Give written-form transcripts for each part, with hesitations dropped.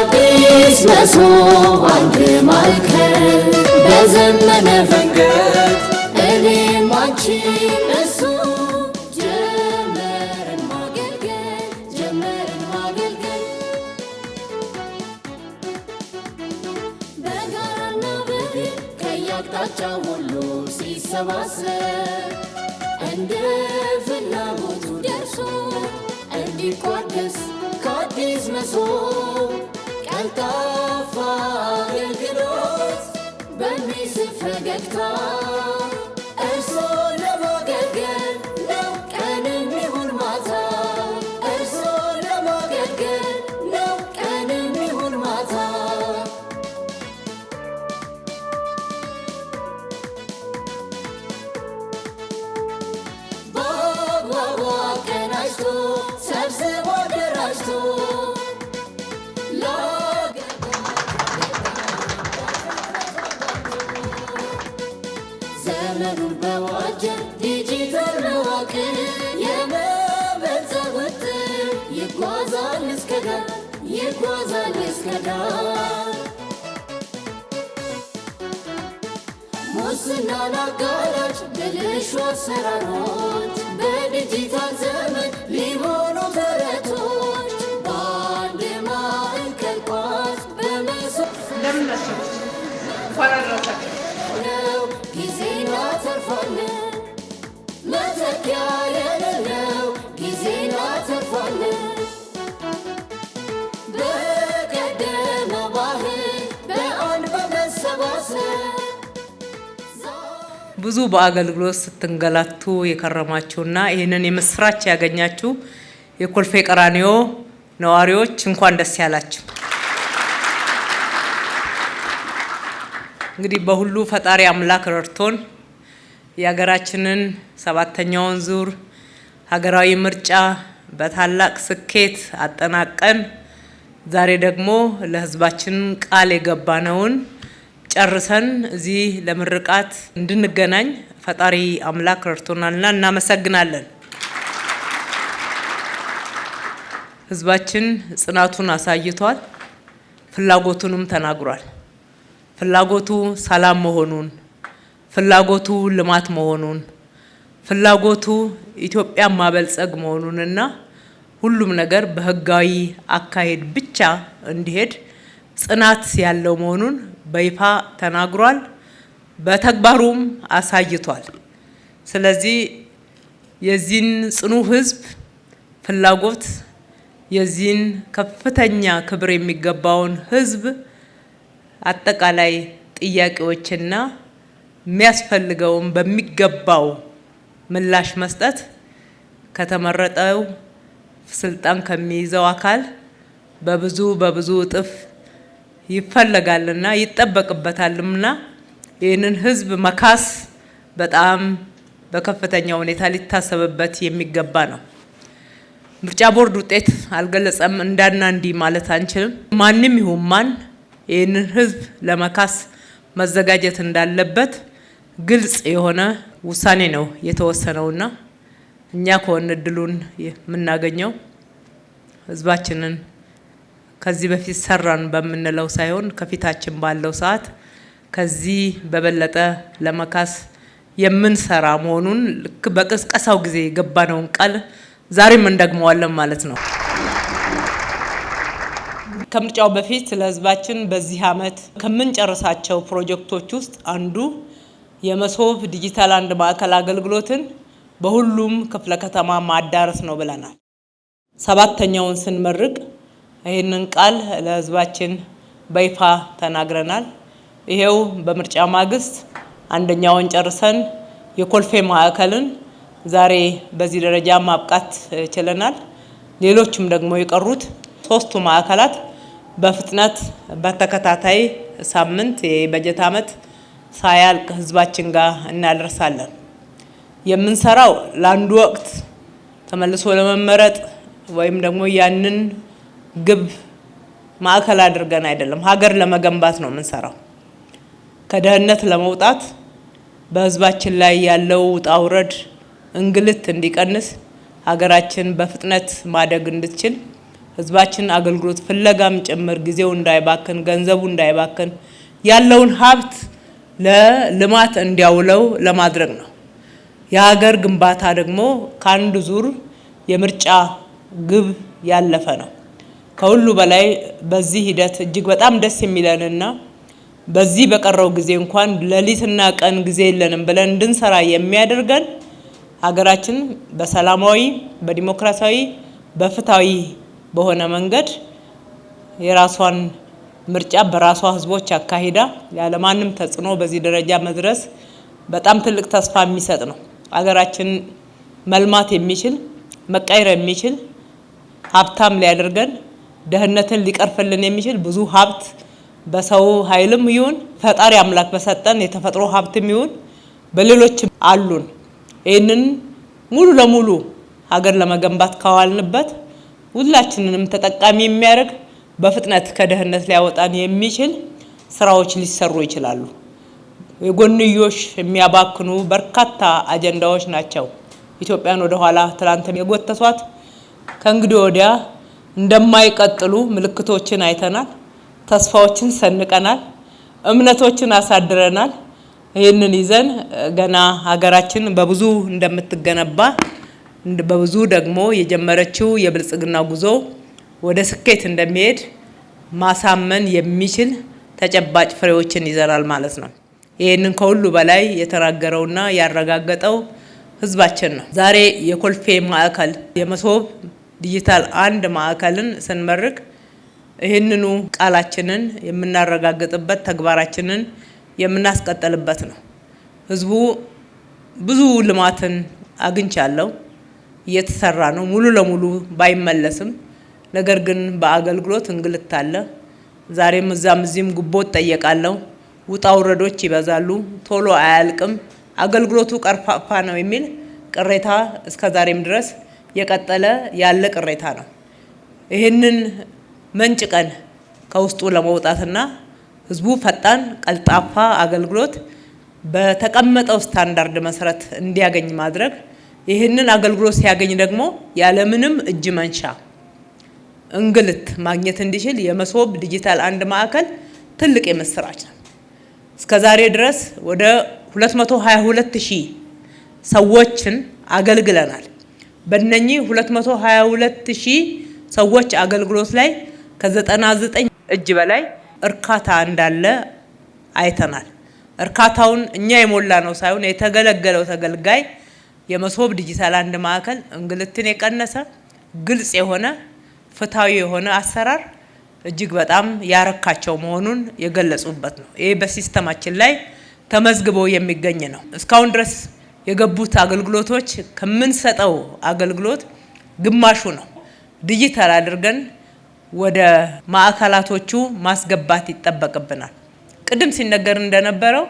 አዲስ መሶብ አንድ ማዕከል በዘመነ መንገድ እኔም አንቺም እሱ ጀመርን ማገልገል በጋራና በድል ከየአቅጣጫው ሁሉ ሲሰባሰብ እንደ ፍላጎቱ ደርሶ እንዲቋደስ ከአዲስ መሶብ ቀልጣፋ አገልግሎት በሚስብ ፈገግታ እርሶን ለማገልገል ነው ቀንም ይሁን ማታ እርሶን ለማገልገል ነው ቀንም ይሁን ማታ በአግባቡ አቀናጅቶ ሰብስቦ አደራጅቶ ዘመኑን በዋጀ ዲጂታል መዋቅር የመበልጸግ ውጥን ይጓዛል እስከ ዳር ሙስናን አጋላጭ ብልሹ አሰራሮች በዲጂታል ዘመን ሊሆኑ ተረቶች በአንድ ማዕከል ቋት በመሶብ ነው ጊዜ እናተርፋለን መተኪያ የሌለው ጊዜ እናተርፋለን በቀደመ ባህል በአንድ በመሰባሰብ ብዙ በአገልግሎት ስትንገላቱ የከረማችሁና ይህንን የምስራች ያገኛችሁ የኮልፌ ቀራኒዮ ነዋሪዎች እንኳን ደስ ያላችሁ። እንግዲህ በሁሉ ፈጣሪ አምላክ ረድቶን የሀገራችንን 7ኛውን ዙር ሀገራዊ ምርጫ በታላቅ ስኬት አጠናቀን ዛሬ ደግሞ ለሕዝባችን ቃል የገባነውን ጨርሰን እዚህ ለምርቃት እንድንገናኝ ፈጣሪ አምላክ ረድቶናልና እናመሰግናለን። ሕዝባችን ጽናቱን አሳይቷል፣ ፍላጎቱንም ተናግሯል። ፍላጎቱ ሰላም መሆኑን፣ ፍላጎቱ ልማት መሆኑን፣ ፍላጎቱ ኢትዮጵያን ማበልጸግ መሆኑንና ሁሉም ነገር በህጋዊ አካሄድ ብቻ እንዲሄድ ጽናት ያለው መሆኑን በይፋ ተናግሯል፣ በተግባሩም አሳይቷል። ስለዚህ የዚህን ጽኑ ህዝብ ፍላጎት የዚህን ከፍተኛ ክብር የሚገባውን ህዝብ አጠቃላይ ጥያቄዎችና የሚያስፈልገውን በሚገባው ምላሽ መስጠት ከተመረጠው ስልጣን ከሚይዘው አካል በብዙ እጥፍ ይፈለጋልና ይጠበቅበታልና ይህንን ህዝብ መካስ በጣም በከፍተኛ ሁኔታ ሊታሰብበት የሚገባ ነው። ምርጫ ቦርድ ውጤት አልገለጸም እንዳና እንዲህ ማለት አንችልም። ማንም ይሁን ማን ይህንን ህዝብ ለመካስ መዘጋጀት እንዳለበት ግልጽ የሆነ ውሳኔ ነው የተወሰነውና እኛ ከሆነ እድሉን የምናገኘው ህዝባችንን ከዚህ በፊት ሰራን በምንለው ሳይሆን ከፊታችን ባለው ሰዓት ከዚህ በበለጠ ለመካስ የምንሰራ መሆኑን ልክ በቅስቀሳው ጊዜ የገባነውን ቃል ዛሬም እንደግመዋለን ማለት ነው። ከምርጫው በፊት ለህዝባችን በዚህ አመት ከምንጨርሳቸው ፕሮጀክቶች ውስጥ አንዱ የመሶብ ዲጂታል አንድ ማዕከል አገልግሎትን በሁሉም ክፍለ ከተማ ማዳረስ ነው ብለናል። 7ኛውን ስንመርቅ ይህንን ቃል ለህዝባችን በይፋ ተናግረናል። ይሄው በምርጫ ማግስት አንደኛውን ጨርሰን የኮልፌ ማዕከልን ዛሬ በዚህ ደረጃ ማብቃት ችለናል። ሌሎችም ደግሞ የቀሩት 3ቱ ማዕከላት በፍጥነት በተከታታይ ሳምንት የበጀት አመት ሳያልቅ ህዝባችን ጋር እናደርሳለን። የምንሰራው ለአንዱ ወቅት ተመልሶ ለመመረጥ ወይም ደግሞ ያንን ግብ ማዕከል አድርገን አይደለም፣ ሀገር ለመገንባት ነው የምንሰራው። ከድህነት ለመውጣት በህዝባችን ላይ ያለው ውጣ ውረድ እንግልት እንዲቀንስ ሀገራችን በፍጥነት ማደግ እንድትችል ህዝባችን አገልግሎት ፍለጋም ጭምር ጊዜው እንዳይባክን ገንዘቡ እንዳይባክን ያለውን ሀብት ለልማት እንዲያውለው ለማድረግ ነው። የሀገር ግንባታ ደግሞ ከአንድ ዙር የምርጫ ግብ ያለፈ ነው። ከሁሉ በላይ በዚህ ሂደት እጅግ በጣም ደስ የሚለንና በዚህ በቀረው ጊዜ እንኳን ሌሊትና ቀን ጊዜ የለንም ብለን እንድንሰራ የሚያደርገን ሀገራችን በሰላማዊ በዲሞክራሲያዊ በፍትሃዊ በሆነ መንገድ የራሷን ምርጫ በራሷ ህዝቦች አካሂዳ ያለማንም ተጽዕኖ በዚህ ደረጃ መድረስ በጣም ትልቅ ተስፋ የሚሰጥ ነው። ሀገራችን መልማት የሚችል መቀየር የሚችል ሀብታም ሊያደርገን ደህንነትን ሊቀርፍልን የሚችል ብዙ ሀብት በሰው ኃይልም ይሁን ፈጣሪ አምላክ በሰጠን የተፈጥሮ ሀብትም ይሁን በሌሎችም አሉን። ይህንን ሙሉ ለሙሉ ሀገር ለመገንባት ካዋልንበት ሁላችንንም ተጠቃሚ የሚያደርግ በፍጥነት ከደህንነት ሊያወጣን የሚችል ስራዎች ሊሰሩ ይችላሉ። የጎንዮሽ የሚያባክኑ በርካታ አጀንዳዎች ናቸው ኢትዮጵያን ወደ ኋላ ትላንትም የጎተቷት። ከእንግዲህ ወዲያ እንደማይቀጥሉ ምልክቶችን አይተናል። ተስፋዎችን ሰንቀናል። እምነቶችን አሳድረናል። ይህንን ይዘን ገና ሀገራችን በብዙ እንደምትገነባ በብዙ ደግሞ የጀመረችው የብልጽግና ጉዞ ወደ ስኬት እንደሚሄድ ማሳመን የሚችል ተጨባጭ ፍሬዎችን ይዘናል ማለት ነው። ይህንን ከሁሉ በላይ የተናገረውና ያረጋገጠው ህዝባችን ነው። ዛሬ የኮልፌ ማዕከል የመሶብ ዲጂታል 1 ማዕከልን ስንመርቅ ይህንኑ ቃላችንን የምናረጋግጥበት ተግባራችንን የምናስቀጥልበት ነው። ህዝቡ ብዙ ልማትን አግኝቻለሁ እየተሰራ ነው ሙሉ ለሙሉ ባይመለስም፣ ነገር ግን በአገልግሎት እንግልት አለ። ዛሬም እዛም እዚህም ጉቦ ጠየቃለሁ። ውጣ ውረዶች ይበዛሉ፣ ቶሎ አያልቅም፣ አገልግሎቱ ቀርፋፋ ነው የሚል ቅሬታ እስከዛሬም ድረስ የቀጠለ ያለ ቅሬታ ነው። ይህንን መንጭቀን ከውስጡ ለመውጣትና ህዝቡ ፈጣን ቀልጣፋ አገልግሎት በተቀመጠው ስታንዳርድ መሰረት እንዲያገኝ ማድረግ፣ ይህንን አገልግሎት ሲያገኝ ደግሞ ያለምንም እጅ መንሻ እንግልት ማግኘት እንዲችል የመሶብ ዲጂታል 1 ማዕከል ትልቅ የምስራች ነው። እስከዛሬ ድረስ ወደ 222,000 ሰዎችን አገልግለናል። በእነኚህ 222,000 ሰዎች አገልግሎት ላይ ከ99 እጅ በላይ እርካታ እንዳለ አይተናል። እርካታውን እኛ የሞላ ነው ሳይሆን የተገለገለው ተገልጋይ የመሶብ ዲጂታል 1 ማዕከል እንግልትን የቀነሰ ግልጽ የሆነ ፍትሃዊ የሆነ አሰራር እጅግ በጣም ያረካቸው መሆኑን የገለጹበት ነው። ይህ በሲስተማችን ላይ ተመዝግቦ የሚገኝ ነው። እስካሁን ድረስ የገቡት አገልግሎቶች ከምንሰጠው አገልግሎት ግማሹ ነው ዲጂታል አድርገን ወደ ማዕከላቶቹ ማስገባት ይጠበቅብናል። ቅድም ሲነገር እንደነበረው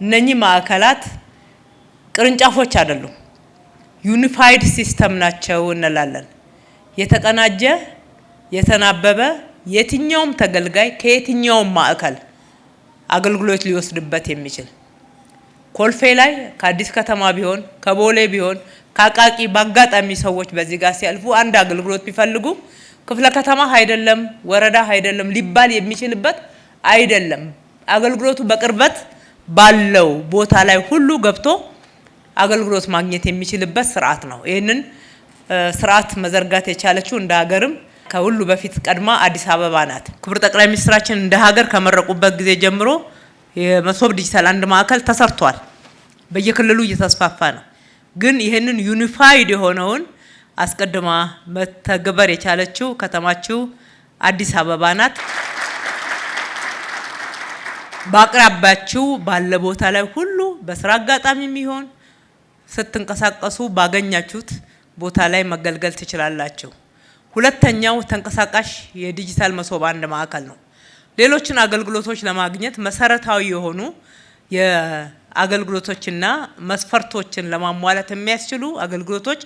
እነኚህ ማዕከላት ቅርንጫፎች አይደሉም፣ ዩኒፋይድ ሲስተም ናቸው እንላለን። የተቀናጀ የተናበበ የትኛውም ተገልጋይ ከየትኛውም ማዕከል አገልግሎት ሊወስድበት የሚችል ኮልፌ ላይ ከአዲስ ከተማ ቢሆን ከቦሌ ቢሆን ከአቃቂ በአጋጣሚ ሰዎች በዚህ ጋር ሲያልፉ አንድ አገልግሎት ቢፈልጉ ክፍለ ከተማ አይደለም ወረዳ አይደለም ሊባል የሚችልበት አይደለም። አገልግሎቱ በቅርበት ባለው ቦታ ላይ ሁሉ ገብቶ አገልግሎት ማግኘት የሚችልበት ስርዓት ነው። ይህንን ስርዓት መዘርጋት የቻለችው እንደ ሀገርም ከሁሉ በፊት ቀድማ አዲስ አበባ ናት። ክቡር ጠቅላይ ሚኒስትራችን እንደ ሀገር ከመረቁበት ጊዜ ጀምሮ የመሶብ ዲጂታል 1 ማዕከል ተሰርቷል። በየክልሉ እየተስፋፋ ነው። ግን ይህንን ዩኒፋይድ የሆነውን አስቀድማ መተግበር የቻለችው ከተማችሁ አዲስ አበባ ናት። በአቅራቢያችሁ ባለ ቦታ ላይ ሁሉ በስራ አጋጣሚ የሚሆን ስትንቀሳቀሱ ባገኛችሁት ቦታ ላይ መገልገል ትችላላችሁ። ሁለተኛው ተንቀሳቃሽ የዲጂታል መሶብ 1 ማዕከል ነው። ሌሎችን አገልግሎቶች ለማግኘት መሰረታዊ የሆኑ የአገልግሎቶችና መስፈርቶችን ለማሟላት የሚያስችሉ አገልግሎቶች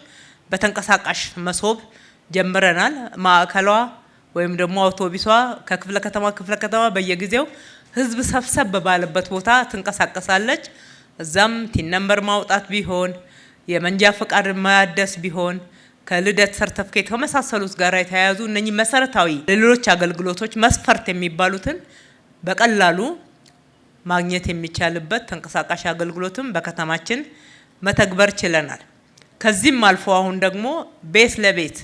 በተንቀሳቃሽ መሶብ ጀምረናል። ማዕከሏ ወይም ደግሞ አውቶቡሷ ከክፍለ ከተማ በየጊዜው ህዝብ ሰብሰብ ባለበት ቦታ ትንቀሳቀሳለች። እዛም ቲን ነምበር ማውጣት ቢሆን የመንጃ ፈቃድ ማደስ ቢሆን ከልደት ሰርተፍኬት ከመሳሰሉት ጋር የተያያዙ እነኚህ መሰረታዊ ለሌሎች አገልግሎቶች መስፈርት የሚባሉትን በቀላሉ ማግኘት የሚቻልበት ተንቀሳቃሽ አገልግሎትም በከተማችን መተግበር ችለናል። ከዚህም አልፎ አሁን ደግሞ ቤት ለቤት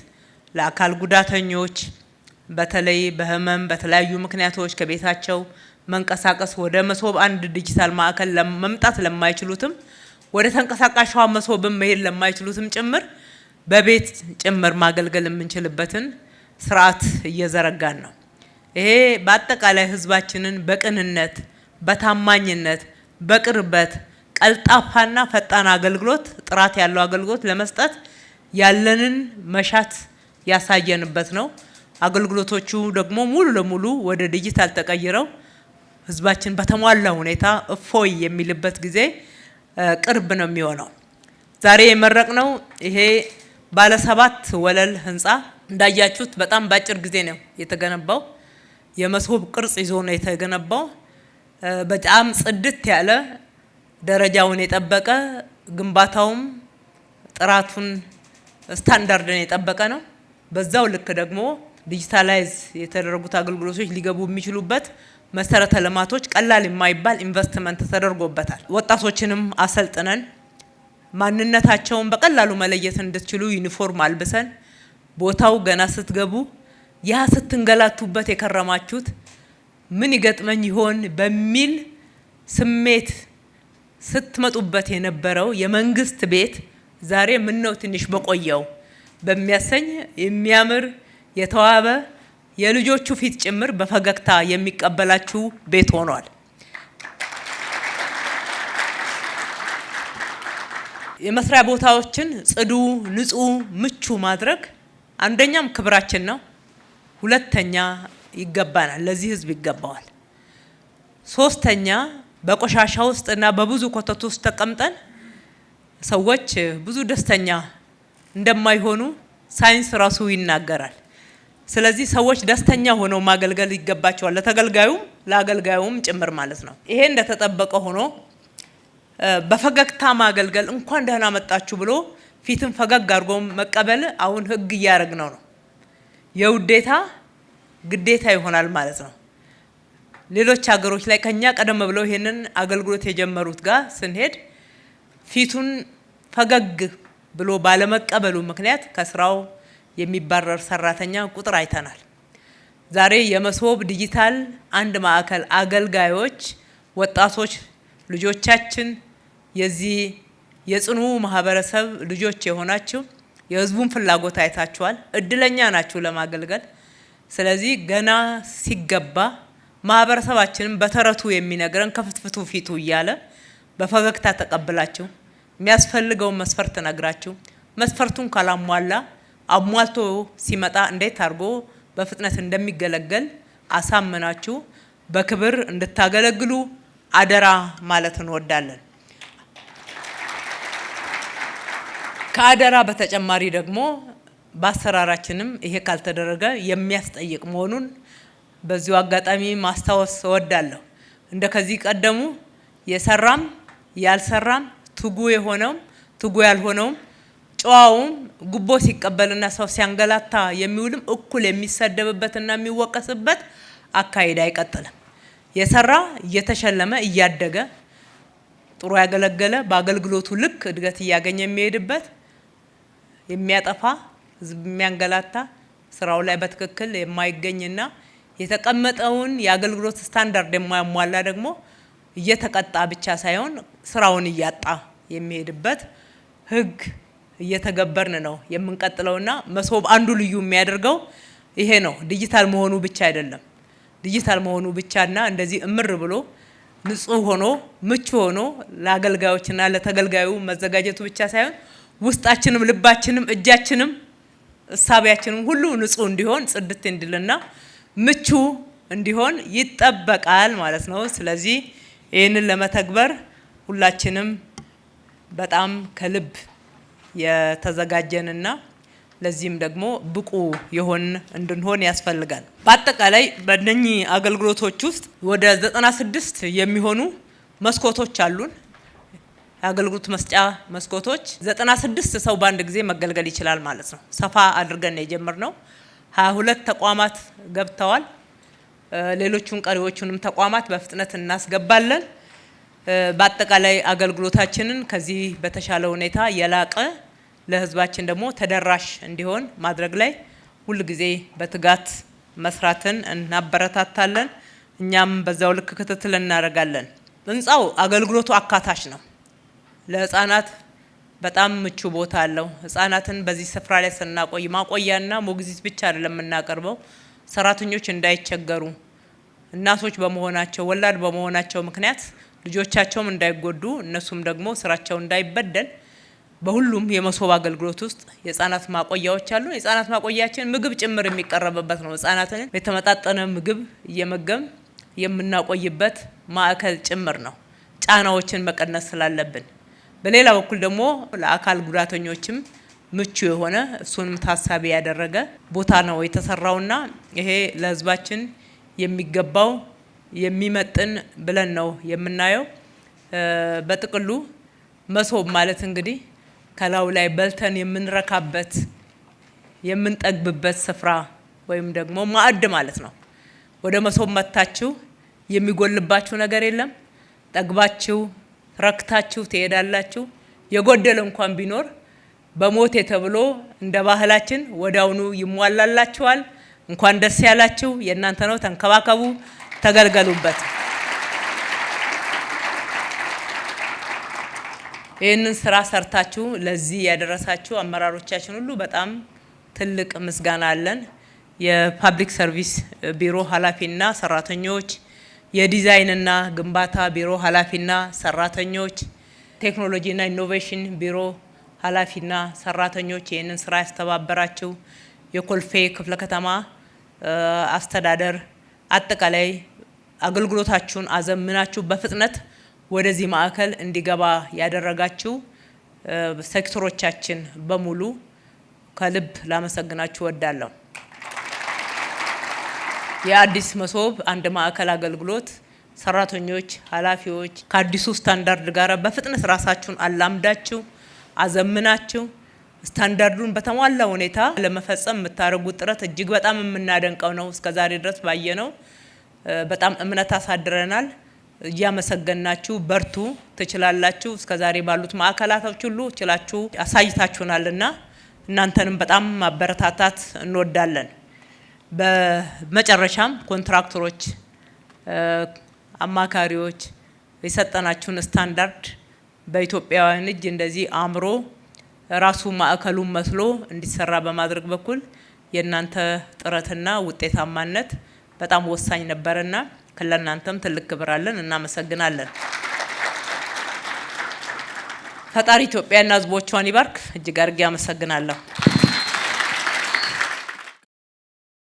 ለአካል ጉዳተኞች በተለይ በህመም በተለያዩ ምክንያቶች ከቤታቸው መንቀሳቀስ ወደ መሶብ አንድ ዲጂታል ማዕከል ለመምጣት ለማይችሉትም ወደ ተንቀሳቃሿ መሶብም መሄድ ለማይችሉትም ጭምር በቤት ጭምር ማገልገል የምንችልበትን ስርዓት እየዘረጋን ነው። ይሄ በአጠቃላይ ህዝባችንን በቅንነት፣ በታማኝነት፣ በቅርበት ቀልጣፋና ፈጣን አገልግሎት ጥራት ያለው አገልግሎት ለመስጠት ያለንን መሻት ያሳየንበት ነው። አገልግሎቶቹ ደግሞ ሙሉ ለሙሉ ወደ ዲጂታል ተቀይረው ህዝባችን በተሟላ ሁኔታ እፎይ የሚልበት ጊዜ ቅርብ ነው የሚሆነው። ዛሬ የመረቅነው ይሄ ባለ 7 ወለል ህንፃ እንዳያችሁት በጣም በአጭር ጊዜ ነው የተገነባው። የመሶብ ቅርጽ ይዞ ነው የተገነባው። በጣም ጽድት ያለ ደረጃውን የጠበቀ ግንባታውም ጥራቱን ስታንዳርድን የጠበቀ ነው። በዛው ልክ ደግሞ ዲጂታላይዝ የተደረጉት አገልግሎቶች ሊገቡ የሚችሉበት መሰረተ ልማቶች ቀላል የማይባል ኢንቨስትመንት ተደርጎበታል። ወጣቶችንም አሰልጥነን ማንነታቸውን በቀላሉ መለየት እንድትችሉ ዩኒፎርም አልብሰን ቦታው ገና ስትገቡ ያ ስትንገላቱበት የከረማችሁት ምን ይገጥመኝ ይሆን በሚል ስሜት ስትመጡበት የነበረው የመንግስት ቤት ዛሬ ምን ነው ትንሽ በቆየው በሚያሰኝ የሚያምር የተዋበ የልጆቹ ፊት ጭምር በፈገግታ የሚቀበላችሁ ቤት ሆኗል። የመስሪያ ቦታዎችን ጽዱ፣ ንጹህ፣ ምቹ ማድረግ አንደኛም ክብራችን ነው። ሁለተኛ ይገባናል፣ ለዚህ ህዝብ ይገባዋል። ሶስተኛ በቆሻሻ ውስጥ እና በብዙ ኮተት ውስጥ ተቀምጠን ሰዎች ብዙ ደስተኛ እንደማይሆኑ ሳይንስ ራሱ ይናገራል። ስለዚህ ሰዎች ደስተኛ ሆነው ማገልገል ይገባቸዋል፣ ለተገልጋዩም ለአገልጋዩም ጭምር ማለት ነው። ይሄ እንደተጠበቀ ሆኖ በፈገግታ ማገልገል እንኳን ደህና መጣችሁ ብሎ ፊትን ፈገግ አድርጎ መቀበል አሁን ህግ እያደረግነው ነው። የውዴታ ግዴታ ይሆናል ማለት ነው። ሌሎች ሀገሮች ላይ ከኛ ቀደም ብለው ይሄንን አገልግሎት የጀመሩት ጋር ስንሄድ ፊቱን ፈገግ ብሎ ባለመቀበሉ ምክንያት ከስራው የሚባረር ሰራተኛ ቁጥር አይተናል። ዛሬ የመሶብ ዲጂታል አንድ ማዕከል አገልጋዮች ወጣቶች ልጆቻችን የዚህ የጽኑ ማህበረሰብ ልጆች የሆናችሁ የህዝቡን ፍላጎት አይታችኋል። እድለኛ ናችሁ ለማገልገል። ስለዚህ ገና ሲገባ ማህበረሰባችንን በተረቱ የሚነግረን ከፍትፍቱ ፊቱ እያለ በፈገግታ ተቀብላችሁ የሚያስፈልገው መስፈርት ነግራችሁ መስፈርቱን ካላሟላ አሟልቶ ሲመጣ እንዴት አድርጎ በፍጥነት እንደሚገለገል አሳምናችሁ በክብር እንድታገለግሉ አደራ ማለት እንወዳለን። ከአደራ በተጨማሪ ደግሞ በአሰራራችንም ይሄ ካልተደረገ የሚያስጠይቅ መሆኑን በዚሁ አጋጣሚ ማስታወስ እወዳለሁ። እንደ ከዚህ ቀደሙ የሰራም ያልሰራም ትጉ የሆነውም ትጉ ያልሆነውም ጨዋውም ጉቦ ሲቀበልና ሰው ሲያንገላታ የሚውልም እኩል የሚሰደብበትና የሚወቀስበት አካሄድ አይቀጥልም። የሰራ እየተሸለመ እያደገ ጥሩ ያገለገለ በአገልግሎቱ ልክ እድገት እያገኘ የሚሄድበት፣ የሚያጠፋ ህዝብ የሚያንገላታ ስራው ላይ በትክክል የማይገኝና የተቀመጠውን የአገልግሎት ስታንዳርድ የማያሟላ ደግሞ እየተቀጣ ብቻ ሳይሆን ስራውን እያጣ የሚሄድበት ህግ እየተገበርን ነው የምንቀጥለውና መሶብ አንዱ ልዩ የሚያደርገው ይሄ ነው። ዲጂታል መሆኑ ብቻ አይደለም። ዲጂታል መሆኑ ብቻና እንደዚህ እምር ብሎ ንጹህ ሆኖ ምቹ ሆኖ ለአገልጋዮችና ለተገልጋዩ መዘጋጀቱ ብቻ ሳይሆን ውስጣችንም ልባችንም እጃችንም እሳቢያችንም ሁሉ ንጹህ እንዲሆን ጽድት እንዲልና ምቹ እንዲሆን ይጠበቃል ማለት ነው። ስለዚህ ይህንን ለመተግበር ሁላችንም በጣም ከልብ የተዘጋጀንና ለዚህም ደግሞ ብቁ የሆን እንድንሆን ያስፈልጋል። በአጠቃላይ በእነኚህ አገልግሎቶች ውስጥ ወደ 96 የሚሆኑ መስኮቶች አሉን። የአገልግሎት መስጫ መስኮቶች 96 ሰው በአንድ ጊዜ መገልገል ይችላል ማለት ነው። ሰፋ አድርገን የጀመርነው 22 ተቋማት ገብተዋል። ሌሎቹን ቀሪዎቹንም ተቋማት በፍጥነት እናስገባለን። በአጠቃላይ አገልግሎታችንን ከዚህ በተሻለ ሁኔታ የላቀ ለህዝባችን ደግሞ ተደራሽ እንዲሆን ማድረግ ላይ ሁል ጊዜ በትጋት መስራትን እናበረታታለን። እኛም በዛው ልክ ክትትል እናደርጋለን። ህንጻው አገልግሎቱ አካታች ነው። ለህፃናት በጣም ምቹ ቦታ አለው። ህፃናትን በዚህ ስፍራ ላይ ስናቆይ ማቆያና ሞግዚት ብቻ አይደለም የምናቀርበው፣ ሰራተኞች እንዳይቸገሩ እናቶች በመሆናቸው ወላድ በመሆናቸው ምክንያት ልጆቻቸውም እንዳይጎዱ እነሱም ደግሞ ስራቸው እንዳይበደል በሁሉም የመሶብ አገልግሎት ውስጥ የህፃናት ማቆያዎች አሉ። የህፃናት ማቆያችን ምግብ ጭምር የሚቀርብበት ነው። ህፃናትን የተመጣጠነ ምግብ እየመገብ የምናቆይበት ማዕከል ጭምር ነው፣ ጫናዎችን መቀነስ ስላለብን። በሌላ በኩል ደግሞ ለአካል ጉዳተኞችም ምቹ የሆነ እሱንም ታሳቢ ያደረገ ቦታ ነው የተሰራውና ይሄ ለህዝባችን የሚገባው የሚመጥን ብለን ነው የምናየው። በጥቅሉ መሶብ ማለት እንግዲህ ከላዩ ላይ በልተን የምንረካበት የምንጠግብበት ስፍራ ወይም ደግሞ ማዕድ ማለት ነው። ወደ መሶብ መታችሁ የሚጎልባችሁ ነገር የለም። ጠግባችሁ ረክታችሁ ትሄዳላችሁ። የጎደለ እንኳን ቢኖር በሞቴ ተብሎ እንደ ባህላችን ወዳውኑ ይሟላላችኋል። እንኳን ደስ ያላችሁ፣ የእናንተ ነው። ተንከባከቡ፣ ተገልገሉበት። ይህንን ስራ ሰርታችሁ ለዚህ ያደረሳችሁ አመራሮቻችን ሁሉ በጣም ትልቅ ምስጋና አለን። የፓብሊክ ሰርቪስ ቢሮ ኃላፊና ሰራተኞች፣ የዲዛይንና ግንባታ ቢሮ ኃላፊና ሰራተኞች፣ ቴክኖሎጂና ኢኖቬሽን ቢሮ ኃላፊና ሰራተኞች፣ ይህንን ስራ ያስተባበራችሁ የኮልፌ ክፍለ ከተማ አስተዳደር፣ አጠቃላይ አገልግሎታችሁን አዘምናችሁ በፍጥነት ወደዚህ ማዕከል እንዲገባ ያደረጋችሁ ሴክተሮቻችን በሙሉ ከልብ ላመሰግናችሁ እወዳለሁ። የአዲስ መሶብ አንድ ማዕከል አገልግሎት ሰራተኞች፣ ኃላፊዎች ከአዲሱ ስታንዳርድ ጋር በፍጥነት ራሳችሁን አላምዳችሁ አዘምናችሁ ስታንዳርዱን በተሟላ ሁኔታ ለመፈጸም የምታደርጉት ጥረት እጅግ በጣም የምናደንቀው ነው። እስከዛሬ ድረስ ባየነው በጣም እምነት አሳድረናል። እያመሰገናችሁ በርቱ፣ ትችላላችሁ። እስከዛሬ ባሉት ማዕከላቶች ሁሉ ችላችሁ አሳይታችሁናልና እናንተንም በጣም ማበረታታት እንወዳለን። በመጨረሻም ኮንትራክተሮች፣ አማካሪዎች የሰጠናችሁን ስታንዳርድ በኢትዮጵያውያን እጅ እንደዚህ አምሮ ራሱ ማዕከሉን መስሎ እንዲሰራ በማድረግ በኩል የእናንተ ጥረትና ውጤታማነት በጣም ወሳኝ ነበርና ለእናንተም ትልቅ ክብር አለን። እናመሰግናለን። ፈጣሪ ኢትዮጵያና ሕዝቦቿን ይባርክ። እጅግ አድርጌ አመሰግናለሁ።